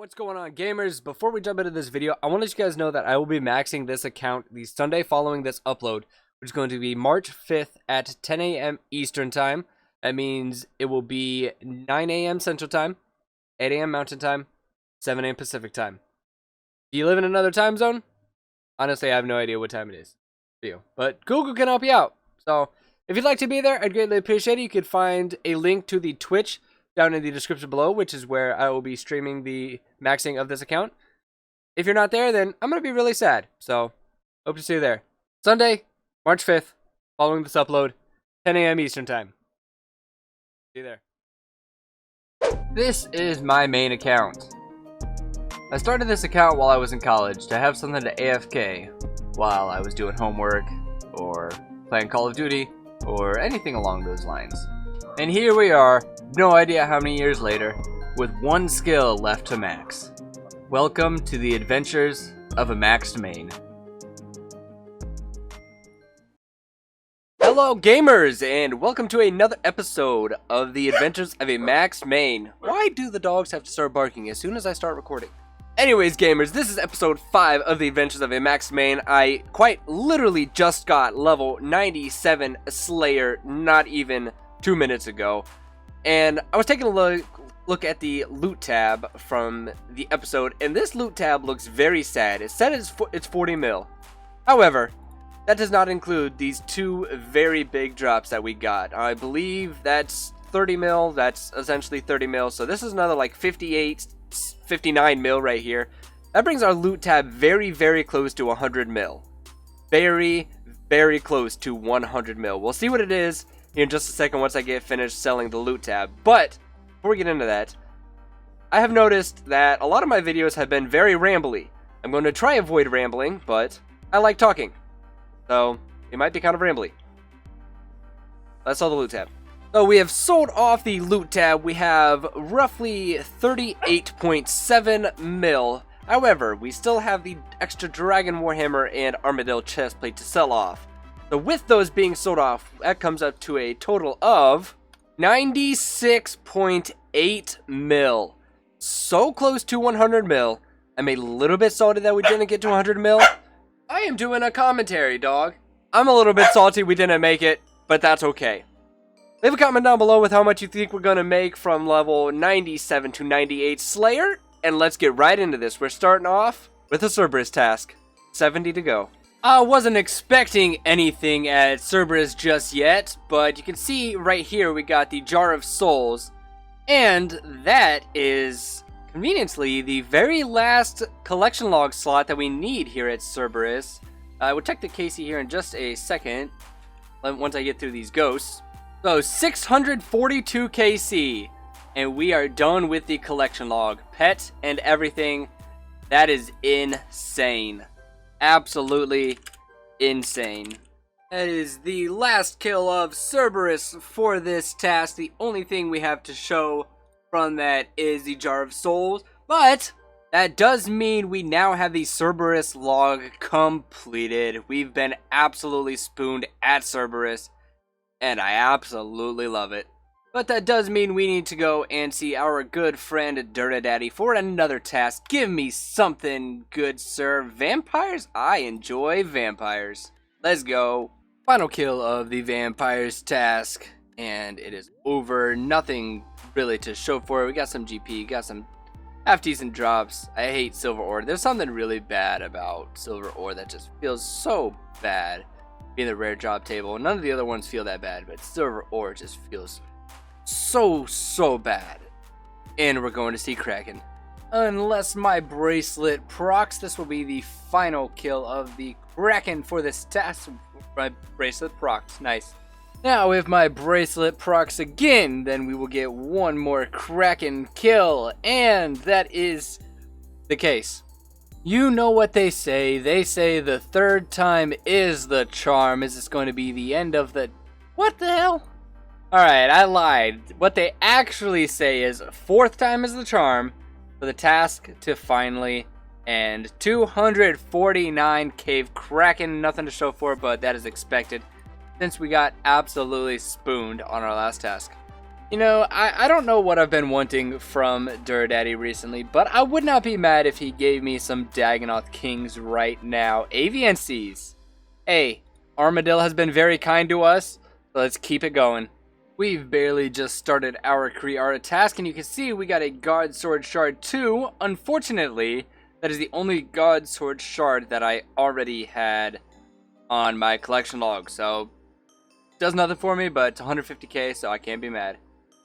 What's going on, gamers? Before we jump into this video, I want to let you guys know that I will be maxing this account the Sunday following this upload, which is going to be March 5th at 10 a.m. Eastern Time. That means it will be 9 a.m. Central Time, 8 a.m. Mountain Time, 7 a.m. Pacific Time. Do you live in another time zone? Honestly, I have no idea what time it is for you, but Google can help you out. So, if you'd like to be there, I'd greatly appreciate it. You could find a link to the Twitch down in the description below, which is where I will be streaming the maxing of this account. If you're not there, then I'm going to be really sad. So, hope to see you there. Sunday, March 5th, following this upload, 10 a.m. Eastern Time. See you there. This is my main account. I started this account while I was in college to have something to AFK while I was doing homework, or playing Call of Duty, or anything along those lines. And here we are, no idea how many years later, with one skill left to max. Welcome to the adventures of a maxed main. Hello gamers, and welcome to another episode of the adventures of a maxed main. Why do the dogs have to start barking as soon as I start recording? Anyways gamers, this is episode 5 of the adventures of a maxed main. I quite literally just got level 97 Slayer not even 2 minutes ago, and I was taking a look at the loot tab from the episode, and this loot tab looks very sad. It said it's 40 mil. However, that does not include these two very big drops that we got. I believe that's 30 mil. That's essentially 30 mil. So this is another like 58, 59 mil right here. That brings our loot tab very, very close to 100 mil. Very, very close to 100 mil. We'll see what it is in just a second once I get finished selling the loot tab. But before we get into that, I have noticed that a lot of my videos have been very rambly. I'm going to try avoid rambling, but I like talking, so it might be kind of rambly. Let's sell the loot tab. So we have sold off the loot tab. We have roughly 38.7 mil. However, we still have the extra Dragon Warhammer and Armadillo chestplate to sell off. So with those being sold off, that comes up to a total of 96.8 mil. So close to 100 mil. I'm a little bit salty that we didn't get to 100 mil. I am doing a commentary, dog. I'm a little bit salty we didn't make it, but that's okay. Leave a comment down below with how much you think we're going to make from level 97 to 98 Slayer. And let's get right into this. We're starting off with a Cerberus task. 70 to go. I wasn't expecting anything at Cerberus just yet, but you can see right here we got the Jar of Souls, and that is conveniently the very last collection log slot that we need here at Cerberus. I will check the KC here in just a second, once I get through these ghosts. So 642 KC, and we are done with the collection log. Pet and everything. That is insane. Absolutely insane. That is the last kill of Cerberus for this task. The only thing we have to show from that is the Jar of Souls, but that does mean we now have the Cerberus log completed. We've been absolutely spooned at Cerberus, and I absolutely love it. But that does mean we need to go and see our good friend Dirta Daddy for another task. Give me something good, sir. Vampires? I enjoy vampires. Let's go. Final kill of the vampires task, and it is over. Nothing really to show for it. We got some GP, got some half decent drops. I hate silver ore. There's something really bad about silver ore that just feels so bad being the rare drop table. None of the other ones feel that bad, but silver ore just feels so bad. And we're going to see Kraken. Unless my bracelet procs, this will be the final kill of the Kraken for this task. My bracelet procs, nice. Now if my bracelet procs again, then we will get one more Kraken kill, and that is the case. You know what they say the third time is the charm. Is this going to be the end of the... What the hell? Alright, I lied. What they actually say is fourth time is the charm for the task to finally end. 249 cave Kraken, nothing to show for it, but that is expected since we got absolutely spooned on our last task. You know, I don't know what I've been wanting from Duradaddy recently, but I would not be mad if he gave me some Dagonoth Kings right now. AVNCs. Hey, Armadillo has been very kind to us, so let's keep it going. We've barely just started our Kriara task, and you can see we got a God Sword Shard 2. Unfortunately, that is the only God Sword Shard that I already had on my collection log, so does nothing for me, but it's 150k, so I can't be mad.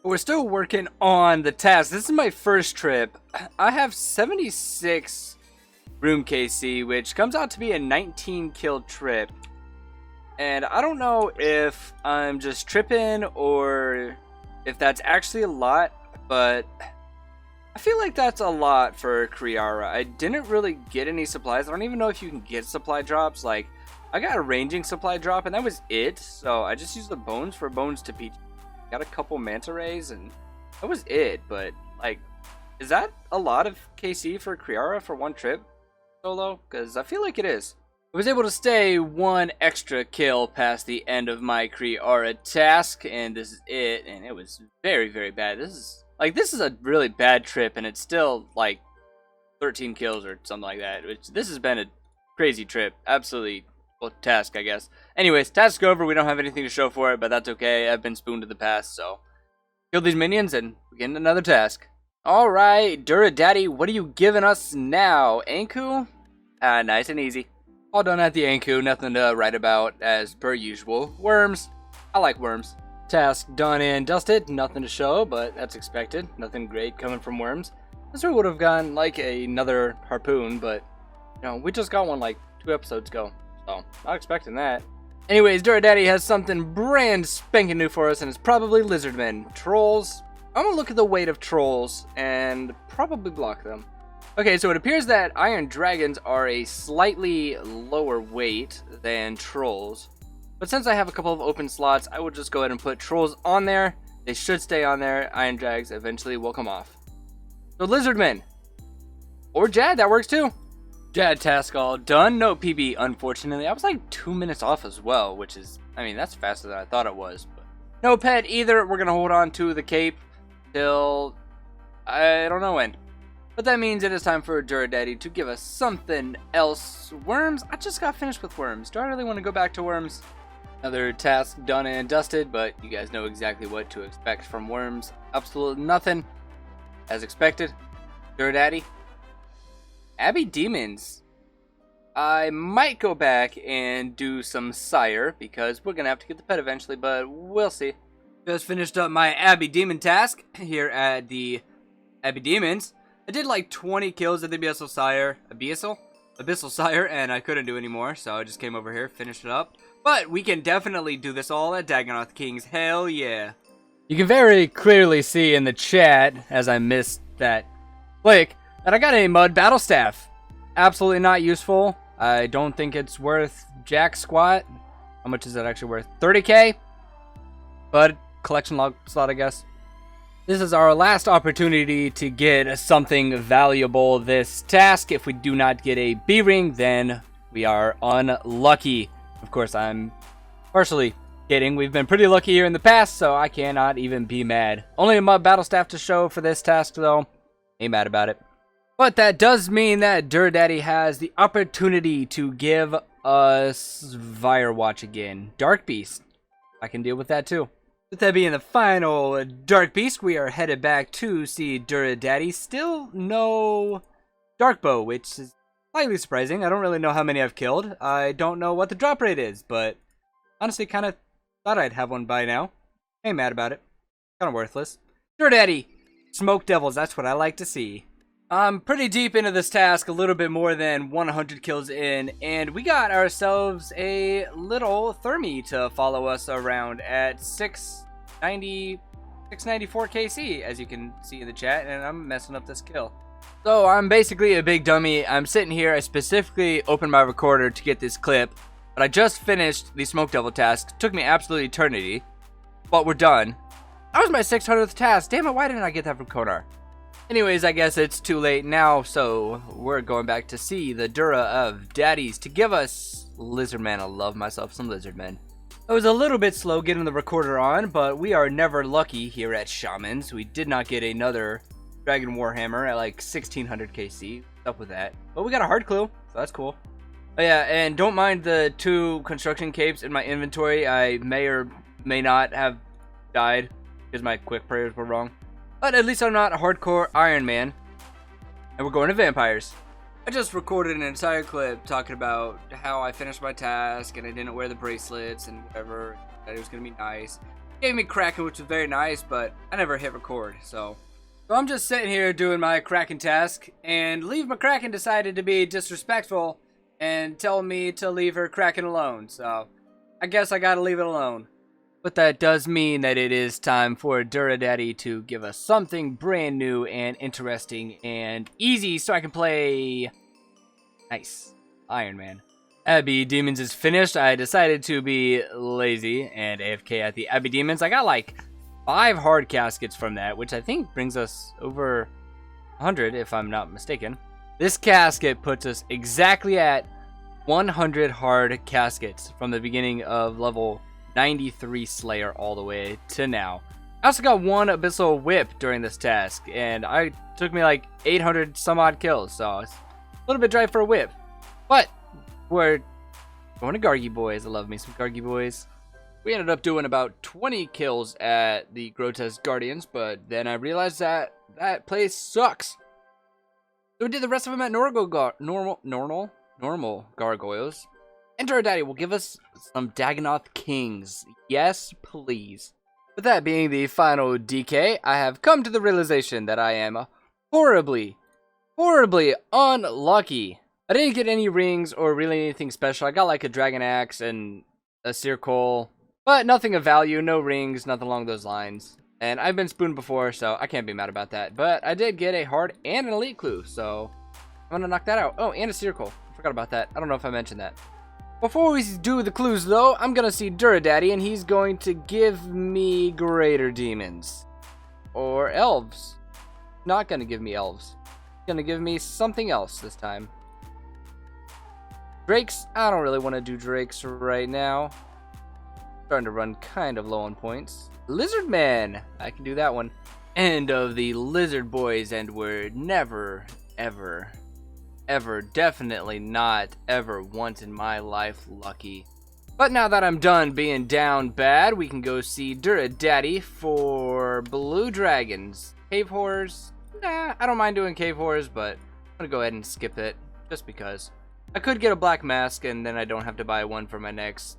We're still working on the task. This is my first trip. I have 76 room KC, which comes out to be a 19 kill trip. And I don't know if I'm just tripping or if that's actually a lot, but I feel like that's a lot for Kriara. I didn't really get any supplies. I don't even know if you can get supply drops. Like, I got a ranging supply drop and that was it. So I just used the bones for bones to beat. Got a couple manta rays and that was it. But like, is that a lot of KC for Kriara for one trip solo? Because I feel like it is. I was able to stay one extra kill past the end of my Kriara task, and this is it. And it was very, very bad. This is a really bad trip, and it's still like 13 kills or something like that. This has been a crazy trip. Absolutely. Well, task, I guess. Anyways, task over. We don't have anything to show for it, but that's okay. I've been spooned to the past, so kill these minions and begin another task. Alright, Duradaddy, what are you giving us now? Anku? Nice and easy. All done at the Anku, nothing to write about as per usual. Worms. I like worms. Task done and dusted, nothing to show, but that's expected. Nothing great coming from worms. This would have gotten like another harpoon, but you know, we just got one like 2 episodes ago. So, not expecting that. Anyways, Duradaddy has something brand spanking new for us, and it's probably lizardmen. Trolls. I'm gonna look at the weight of trolls and probably block them. Okay, so it appears that iron dragons are a slightly lower weight than trolls. But since I have a couple of open slots, I will just go ahead and put trolls on there. They should stay on there. Iron drags eventually will come off. So lizardmen. Or Jad, that works too. Jad task all done. No PB, unfortunately. I was like 2 minutes off as well, which is, I mean, that's faster than I thought it was. But no pet either. We're going to hold on to the cape till I don't know when. But that means it is time for Duradaddy to give us something else. Worms? I just got finished with worms. Do I really want to go back to worms? Another task done and dusted, but you guys know exactly what to expect from worms. Absolutely nothing. As expected. Duradaddy. Abbey Demons. I might go back and do some Sire, because we're going to have to get the pet eventually, but we'll see. Just finished up my Abbey Demon task here at the Abbey Demons. I did like 20 kills at the Abyssal Sire, and I couldn't do any more, so I just came over here, finished it up. But we can definitely do this all at Dagonoth Kings, hell yeah. You can very clearly see in the chat, as I missed that click, that I got a mud battle staff. Absolutely not useful. I don't think it's worth jack squat. How much is that actually worth? 30k? But collection log slot, I guess. This is our last opportunity to get something valuable this task. If we do not get a B ring, then we are unlucky. Of course, I'm partially kidding. We've been pretty lucky here in the past, so I cannot even be mad. Only a mud battle staff to show for this task, though. Ain't mad about it. But that does mean that Duradaddy has the opportunity to give us Firewatch again. Dark Beast. I can deal with that too. With that being the final Dark Beast, we are headed back to see Duradaddy. Still no Dark Bow, which is slightly surprising. I don't really know how many I've killed. I don't know what the drop rate is, but honestly kind of thought I'd have one by now. Ain't mad about it. Kind of worthless. Duradaddy. Smoke Devils, that's what I like to see. I'm pretty deep into this task, a little bit more than 100 kills in, and we got ourselves a little Thermi to follow us around at 694 KC, as you can see in the chat, and I'm messing up this kill. So I'm basically a big dummy. I'm sitting here, I specifically opened my recorder to get this clip, but I just finished the Smoke Devil task. It took me absolute eternity, but we're done. That was my 600th task. Damn it, why didn't I get that from Konar? Anyways, I guess it's too late now, so we're going back to see the Dura of Daddies to give us Lizardmen. I love myself some Lizardmen. I was a little bit slow getting the recorder on, but we are never lucky here at Shamans. We did not get another Dragon Warhammer at like 1600 KC. What's up with that? But we got a hard clue, so that's cool. Oh yeah, and don't mind the 2 construction capes in my inventory. I may or may not have died because my quick prayers were wrong. But at least I'm not a hardcore Iron Man. And we're going to vampires. I just recorded an entire clip talking about how I finished my task and I didn't wear the bracelets and whatever. That it was going to be nice. Gave me Kraken, which was very nice, but I never hit record, so I'm just sitting here doing my Kraken task, and Leave McCracken decided to be disrespectful and tell me to leave her Kraken alone, so I guess I gotta leave it alone. But that does mean that it is time for Duradaddy to give us something brand new and interesting and easy so I can play nice Iron Man. Abbey Demons is finished. I decided to be lazy and AFK at the Abbey Demons. I got like 5 hard caskets from that, which I think brings us over 100 if I'm not mistaken. This casket puts us exactly at 100 hard caskets from the beginning of level 93 Slayer all the way to now. I also got 1 Abyssal Whip during this task, and it took me like 800 some odd kills, so it's a little bit dry for a whip. But we're going to Gargi Boys. I love me some Gargi Boys. We ended up doing about 20 kills at the Grotesque Guardians, but then I realized that that place sucks. So we did the rest of them at normal gargoyles. And Duradaddy will give us some Dagonoth Kings. Yes, please. With that being the final DK, I have come to the realization that I am horribly unlucky. I didn't get any rings or really anything special. I got like a Dragon Axe and a Circle, but nothing of value, no rings, nothing along those lines. And I've been spooned before, so I can't be mad about that. But I did get a hard and an elite clue, so I'm gonna knock that out. Oh, and a Circle. Forgot about that. I don't know if I mentioned that. Before we do the clues, though, I'm gonna see Duradaddy, and he's going to give me Greater Demons. Or Elves. Not gonna give me Elves. He's gonna give me something else this time. Drakes, I don't really want to do Drakes right now. Starting to run kind of low on points. Lizard Man, I can do that one. End of the Lizard Boys, and we're never, ever, definitely not ever once in my life lucky. But now that I'm done being down bad, we can go see Duradaddy for Blue Dragons. Cave Horrors? Nah, I don't mind doing Cave Horrors, but I'm gonna go ahead and skip it, just because. I could get a black mask, and then I don't have to buy one for my next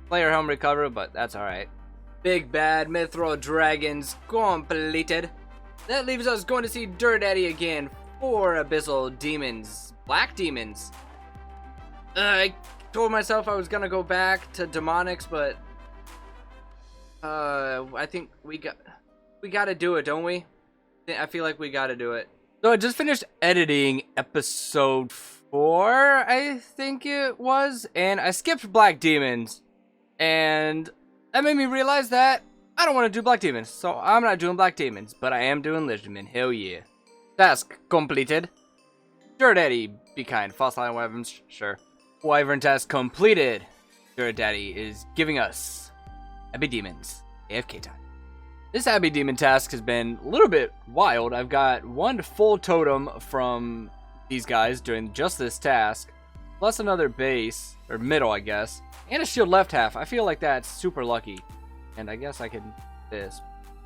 player helm recover, but that's alright. Big Bad Mithril Dragons completed. That leaves us going to see Duradaddy again for Abyssal Demons. Black Demons. I told myself I was gonna go back to Demonics, but I think we gotta do it, don't we? I feel like we gotta do it. So I just finished editing episode 4, I think it was, and I skipped Black Demons, and that made me realize that I don't want to do Black Demons, so I'm not doing Black Demons, but I am doing Lizardmen. Hell yeah. Task completed. Duradaddy, be kind. Fossil weapons, sure. Wyvern task completed. Duradaddy is giving us Abbey Demons. AFK time. This Abbey Demon task has been a little bit wild. I've got 1 full totem from these guys during just this task, plus another base, or middle I guess, and a shield left half. I feel like that's super lucky, and I guess I can do this.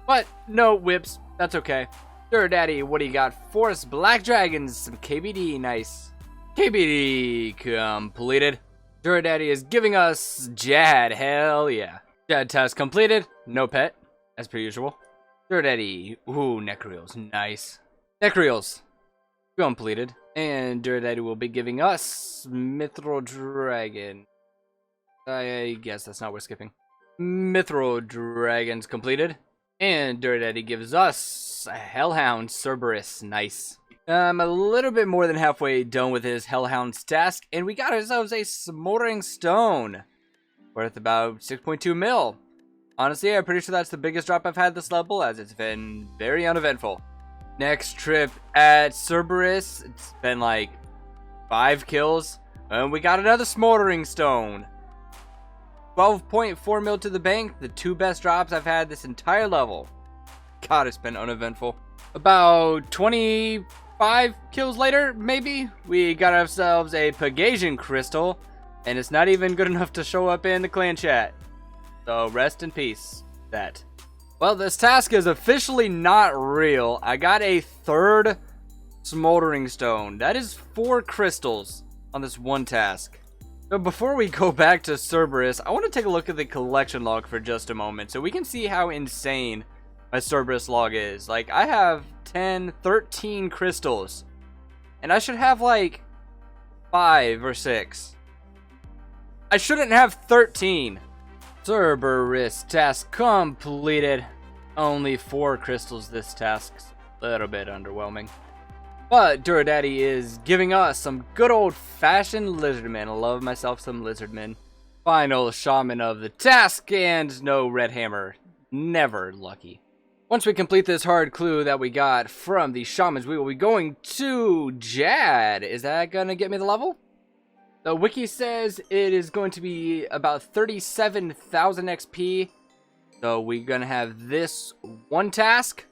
But no whips, that's okay. Duradaddy, what do you got for us? Black Dragons, some KBD, nice. KBD completed. Duradaddy is giving us Jad, hell yeah. Jad task completed, no pet, as per usual. Duradaddy, ooh, Necreals, nice. Necreals, completed. And Duradaddy will be giving us Mithril Dragon. I guess that's not worth skipping. Mithril Dragons completed. And Duradaddy gives us a Hellhound Cerberus. Nice. I'm a little bit more than halfway done with his Hellhound's task, and we got ourselves a Smoldering Stone. Worth about 6.2 mil. Honestly, I'm pretty sure that's the biggest drop I've had this level, as it's been very uneventful. Next trip at Cerberus, it's been like 5 kills, and we got another Smoldering Stone. 12.4 mil to the bank. The 2 best drops I've had this entire level. God, it's been uneventful. About 25 kills later, maybe, we got ourselves a Pegasian crystal, and it's not even good enough to show up in the clan chat. So rest in peace, that. Well, this task is officially not real. I got a 3rd smoldering stone. That is 4 crystals on this one task. So before we go back to Cerberus, I want to take a look at the collection log for just a moment so we can see how insane my Cerberus log is. Like, I have 10, 13 crystals, and I should have like 5 or 6. I shouldn't have 13. Cerberus task completed. Only 4 crystals this task's a little bit underwhelming. But Duradaddy is giving us some good old-fashioned lizardmen. I love myself some lizardmen. Final shaman of the task, and no red hammer. Never lucky. Once we complete this hard clue that we got from the shamans, we will be going to Jad. Is that gonna get me the level? The wiki says it is going to be about 37,000 XP. So we're gonna have this one task,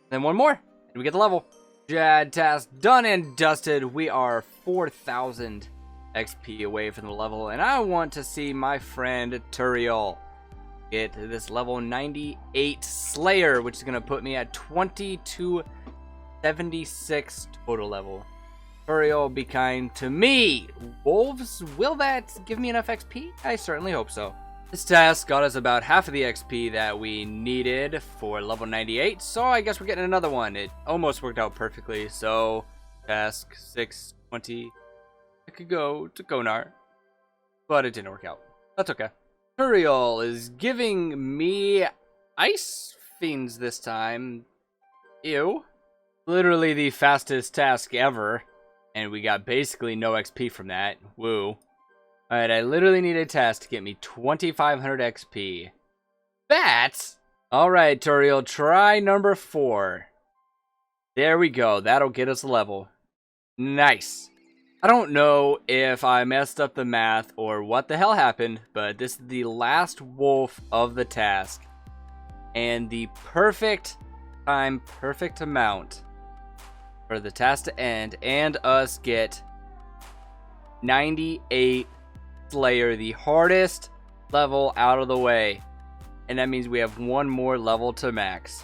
then one more, and we get the level. Jad task done and dusted. We are 4,000 XP away from the level, and I want to see my friend Turiel get this level 98 Slayer, which is going to put me at 2276 total level. Turiel, be kind to me. Wolves, will that give me enough XP? I certainly hope so. This task got us about half of the XP that we needed for level 98, so I guess we're getting another one. It almost worked out perfectly, so task 620. I could go to Konar, but it didn't work out. That's okay. Turiel is giving me Ice Fiends this time. Ew. Literally the fastest task ever, and we got basically no XP from that. Woo. Alright, I literally need a task to get me 2,500 XP. Bats? Alright, Turiel, try number 4. There we go. That'll get us a level. Nice. I don't know if I messed up the math or what the hell happened, but this is the last wolf of the task. And the perfect time, perfect amount for the task to end and us get 98 Slayer, the hardest level out of the way, and that means we have one more level to max.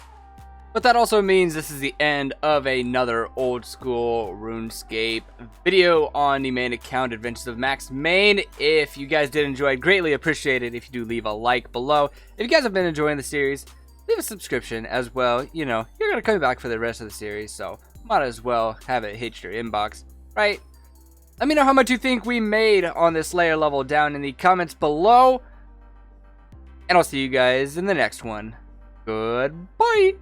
But that also means this is the end of another old school RuneScape video on the main account, Adventures of Max Main. If you guys did enjoy, I'd greatly appreciate it if you do leave a like below. If you guys have been enjoying the series, leave a subscription as well. You know, you're gonna come back for the rest of the series, so might as well have it hit your inbox, right? Let me know how much you think we made on this Slayer level down in the comments below. And I'll see you guys in the next one. Goodbye.